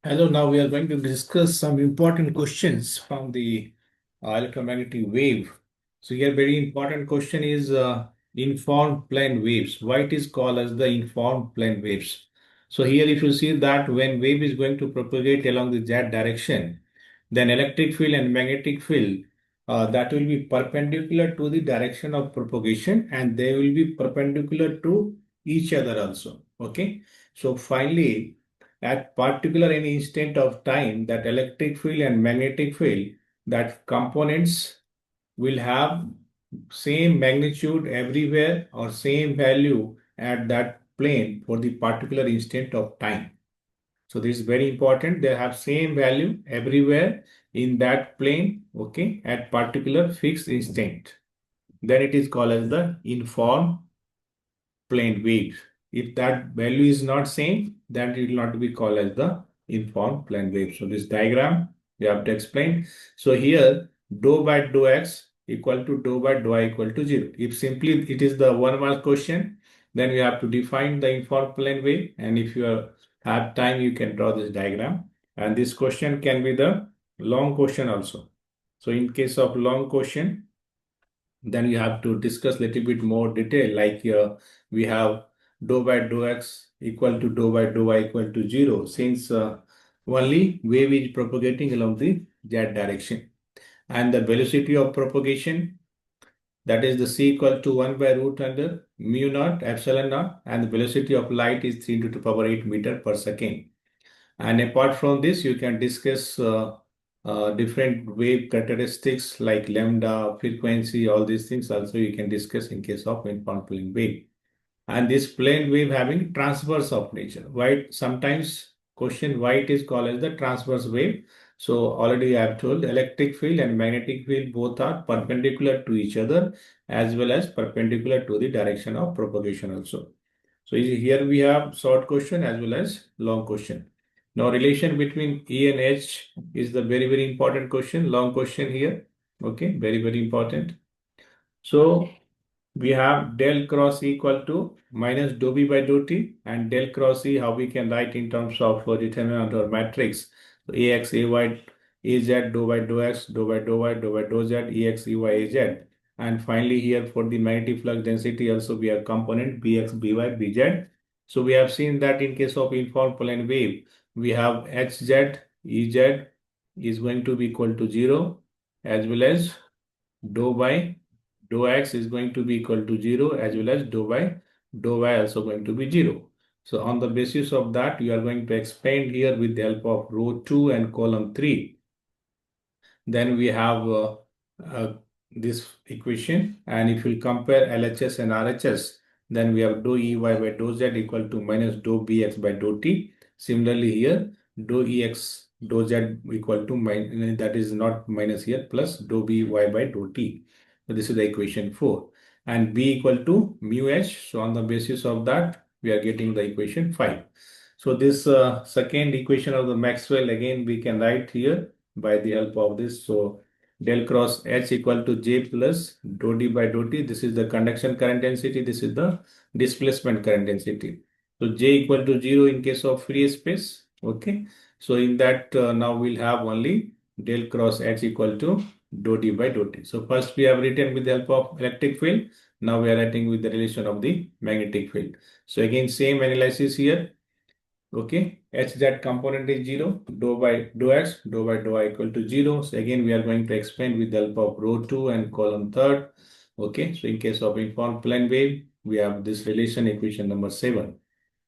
Hello, now we are going to discuss some important questions from the electromagnetic wave. So here very important question is informed plane waves. Why it is called as the informed plane waves? So here if you see that when wave is going to propagate along the z direction, then electric field and magnetic field that will be perpendicular to the direction of propagation and they will be perpendicular to each other also. Okay. So finally, at particular any instant of time, that electric field and magnetic field, that components will have same magnitude everywhere or same value at that plane for the particular instant of time. So this is very important. They have same value everywhere in that plane, okay, at particular fixed instant. Then it is called as the informed plane wave. If that value is not same, then it will not be called as the informed plane wave. So this diagram we have to explain. So here dou by dou x equal to dou by dou y equal to 0. If simply it is the 1 mark question, then we have to define the informed plane wave. And if you have time, you can draw this diagram. And this question can be the long question also. So in case of long question, then you have to discuss little bit more detail like we have dou by dou x equal to dou by dou y equal to 0 since only wave is propagating along the z direction and the velocity of propagation, that is the c equal to 1 by root under mu naught epsilon naught, and the velocity of light is 3 to the power 8 meter per second. And apart from this, you can discuss different wave characteristics like lambda, frequency, all these things also you can discuss in case of informed plane wave. And this plane wave having transverse of nature. Why sometimes question why it is called as the transverse wave. So already I have told electric field and magnetic field both are perpendicular to each other as well as perpendicular to the direction of propagation also. So here we have short question as well as long question. Now relation between E and H is the very, very important question, long question here. Okay, very, very important. So we have del cross E equal to minus dou B by dou T, and del cross E how we can write in terms of determinant or matrix. So AX, AY, AZ, dou by dou X, dou by dou Y, dou by dou Z, EX, EY, AZ. And finally here for the magnetic flux density also we have component BX, BY, BZ. So we have seen that in case of informed plane wave, we have HZ, EZ is going to be equal to 0 as well as dou by dou x is going to be equal to 0 as well as dou y also going to be 0. So on the basis of that, we are going to expand here with the help of row 2 and column 3. Then we have this equation, and if we compare LHS and RHS, then we have dou EY by dou Z equal to minus dou BX by dou T. Similarly here, dou EX dou Z equal to minus, that is not minus here, plus dou BY by dou T. So this is the equation 4. And B equal to mu H. So on the basis of that, we are getting the equation 5. So this second equation of the Maxwell, again, we can write here by the help of this. So del cross H equal to J plus dou D by dou T. This is the conduction current density. This is the displacement current density. So J equal to 0 in case of free space. Okay. So in that now we'll have only del cross H equal to dou D by dou T. So first we have written with the help of electric field. Now we are writing with the relation of the magnetic field. So again, same analysis here. Okay, HZ component is 0, dou by dou x, dou by dou y equal to 0. So again, we are going to expand with the help of row 2 and column 3. Okay, so in case of informed plane wave, we have this relation equation number 7.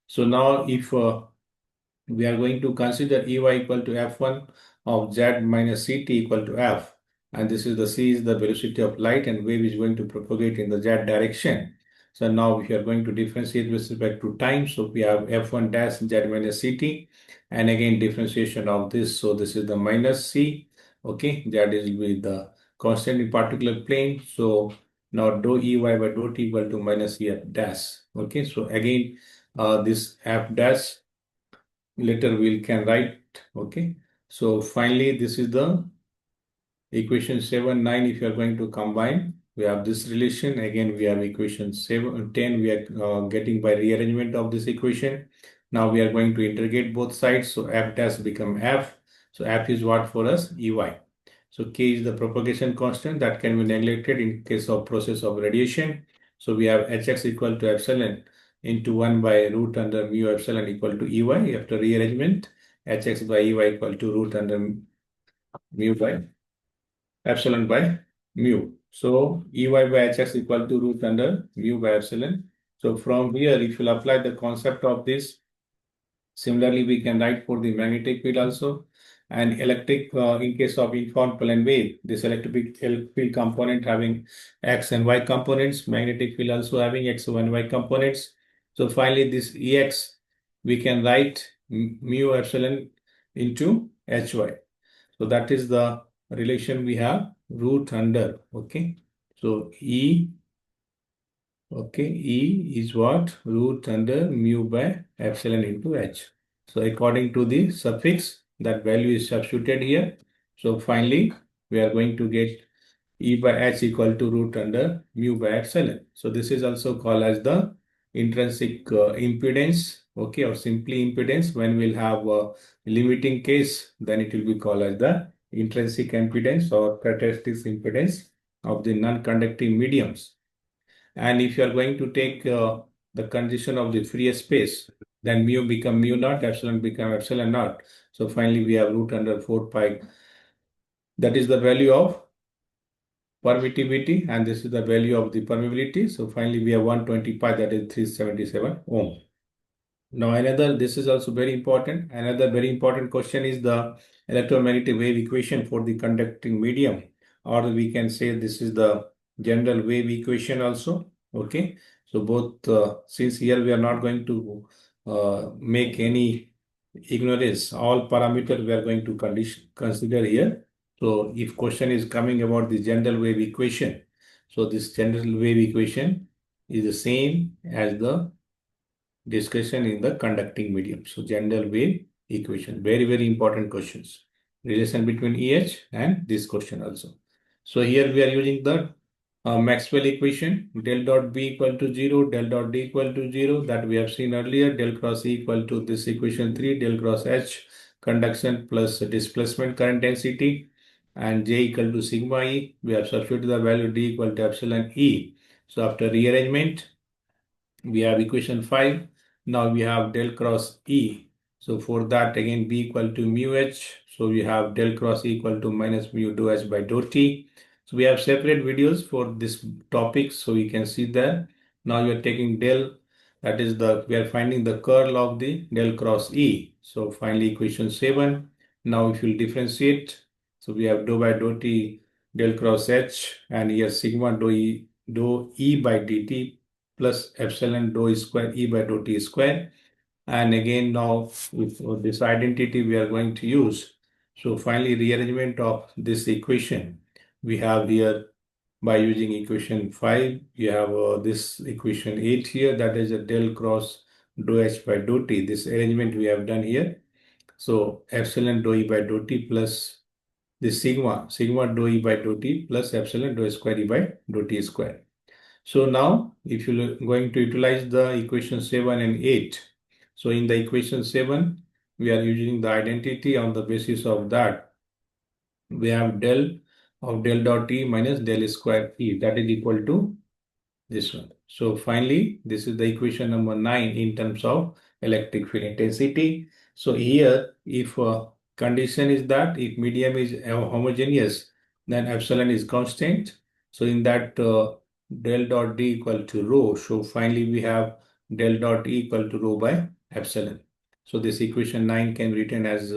So now if we are going to consider EY equal to F1 of Z minus CT equal to F, and this is the C is the velocity of light and wave is going to propagate in the Z direction. So now we are going to differentiate with respect to time. So we have F1 dash Z minus CT, and again differentiation of this. So this is the minus C. Okay, that is with the constant in particular plane. So now dou EY by dou T equal to minus EF dash. Okay, so again this F dash later we can write. Okay, so finally this is the equation 7, 9. If you are going to combine, we have this relation. Again, we have equation 7, 10. We are getting by rearrangement of this equation. Now we are going to integrate both sides. So F dash become F. So F is what for us? EY. So K is the propagation constant that can be neglected in case of process of radiation. So we have Hx equal to epsilon into 1 by root under mu epsilon equal to EY. After rearrangement, Hx by EY equal to root under mu by epsilon by mu. So Ey by Hx equal to root under mu by epsilon. So from here, if you apply the concept of this, similarly, we can write for the magnetic field also. And electric, in case of informed plane wave, this electric field component having X and Y components, magnetic field also having X and Y components. So finally, this Ex, we can write mu epsilon into Hy. So that is the relation we have root under. Okay. So E is what? Root under mu by epsilon into H. So according to the suffix, that value is substituted here. So finally, we are going to get E by H equal to root under mu by epsilon. So this is also called as the intrinsic impedance, okay, or simply impedance. When we'll have a limiting case, then it will be called as the intrinsic impedance or characteristic impedance of the non-conducting mediums. And if you are going to take the condition of the free space, then mu become mu naught, epsilon become epsilon naught. So finally, we have root under 4 pi. That is the value of permittivity, and this is the value of the permeability. So finally, we have 120 pi, that is 377 ohm. Now, this is also very important. Another very important question is the electromagnetic wave equation for the conducting medium, or we can say this is the general wave equation also. Okay. So both, since here we are not going to make any ignorance, all parameters we are going to consider here. So if question is coming about the general wave equation, so this general wave equation is the same as the discussion in the conducting medium. So general wave equation, very, very important questions. Relation between EH and this question also. So here we are using the Maxwell equation, del dot B equal to 0, del dot D equal to 0, that we have seen earlier, del cross E equal to this equation 3, del cross H, conduction plus displacement current density, and J equal to sigma E. We have substituted the value D equal to epsilon E. So after rearrangement, we have equation 5. Now we have del cross E. So for that, again, B equal to mu H. So we have del cross E equal to minus mu dou H by dou T. So we have separate videos for this topic. So you can see there. Now you are taking del, that is we are finding the curl of the del cross E. So finally equation 7. Now if you differentiate, so we have dou by dou T del cross H, and here sigma dou E by dt plus epsilon dou square E by dou T square. And again, now with this identity we are going to use. So finally, rearrangement of this equation we have here by using equation 5. You have this equation 8 here, that is a del cross dou H by dou T. This arrangement we have done here. So epsilon dou E by dou T plus this sigma dou E by dou T plus epsilon dou square E by dou T square. So now, if you're going to utilize the equation 7 and 8, so in the equation 7, we are using the identity. On the basis of that, we have del of del dot E minus del square E, that is equal to this one. So finally, this is the equation number 9 in terms of electric field intensity. So here, if condition is that if medium is homogeneous, then epsilon is constant. So in that del dot D equal to rho. So finally, we have del dot E equal to rho by epsilon. So this equation 9 can be written as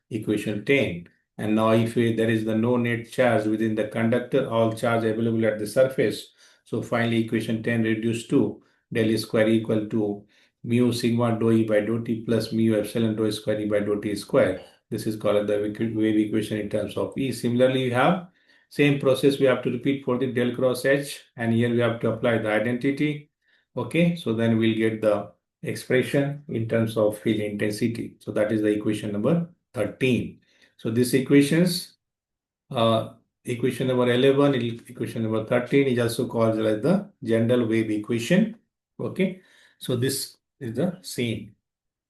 equation 10. And now if there is the no net charge within the conductor, all charge available at the surface. So finally, equation 10 reduced to del square equal to mu sigma dou E by dou T plus mu epsilon dou square E by dou T square. This is called the wave equation in terms of E. Similarly, you have same process we have to repeat for the del cross H, and here we have to apply the identity. Okay, so then we'll get the expression in terms of field intensity. So that is the equation number 13. So these equations, equation number 11, equation number 13 is also called as the general wave equation. Okay, so this is the same.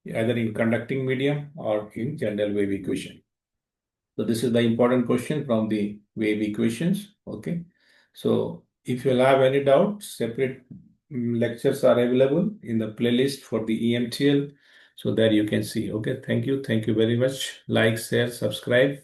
either in conducting medium or in general wave equation. So this is the important question from the wave equations. Okay. So if you'll have any doubt, separate lectures are available in the playlist for the EMTL. So there you can see. Okay. Thank you. Thank you very much. Like, share, subscribe.